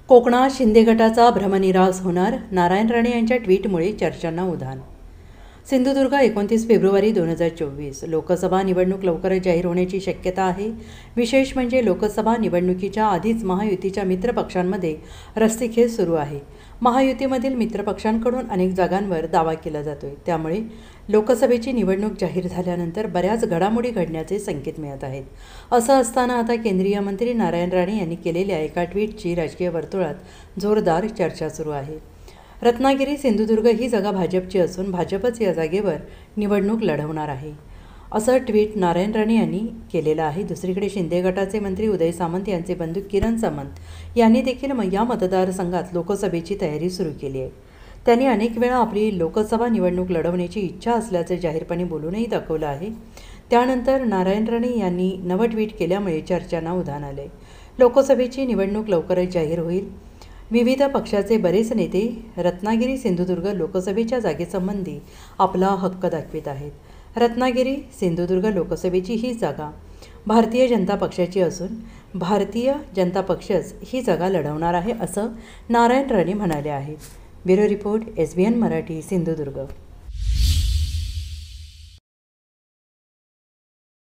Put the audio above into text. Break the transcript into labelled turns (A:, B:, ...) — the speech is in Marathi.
A: कोकणात शिंदे गटाचा भ्रमनिरास होणार, नारायण राणे यांच्या ट्विटमुळे चर्चांना उधाण. सिंधुदुर्ग 29 फेब्रुवारी 2024. लोकसभा निवडणूक लवकरच जाहीर होण्याची शक्यता आहे. विशेष म्हणजे लोकसभा निवडणुकीच्या आधीच महायुतीच्या मित्रपक्षांमध्ये रस्सीखेच सुरू आहे. महायुतीमधील मित्रपक्षांकडून अनेक जागांवर दावा केला जातोय. त्यामुळे लोकसभेची निवडणूक जाहीर झाल्यानंतर बऱ्याच घडामोडी घडण्याचे संकेत मिळत आहेत. असं असताना आता केंद्रीय मंत्री नारायण राणे यांनी केलेल्या एका ट्विटची राजकीय वर्तुळात जोरदार चर्चा सुरू आहे. रत्नागिरी सिंधुदुर्ग ही जागा भाजपची असून भाजपच या जागेवर निवडणूक लढवणार आहे, असं ट्विट नारायण राणे यांनी केलेलं आहे. दुसरीकडे शिंदे गटाचे मंत्री उदय सामंत यांचे बंधू किरण सामंत यांनी देखील या मतदारसंघात लोकसभेची तयारी सुरू केली आहे. त्यांनी अनेक वेळा आपली लोकसभा निवडणूक लढवण्याची इच्छा असल्याचे जाहीरपणे बोलूनही दाखवलं आहे. त्यानंतर नारायण राणे यांनी नवं ट्विट केल्यामुळे चर्चांना उधाण आले. लोकसभेची निवडणूक लवकरच जाहीर होईल. विविध पक्षाचे बरेच नेते रत्नागिरी सिंधुदुर्ग लोकसभेच्या जागेसंबंधी आपला हक्क दाखवित आहेत. रत्नागिरी सिंधुदुर्ग लोकसभेची ही जागा भारतीय जनता पक्षाची असून भारतीय जनता पक्षच ही जागा लढवणार आहे, असं नारायण राणे म्हणाले आहेत. Bureau report, SBN Marathi, Sindhudurg.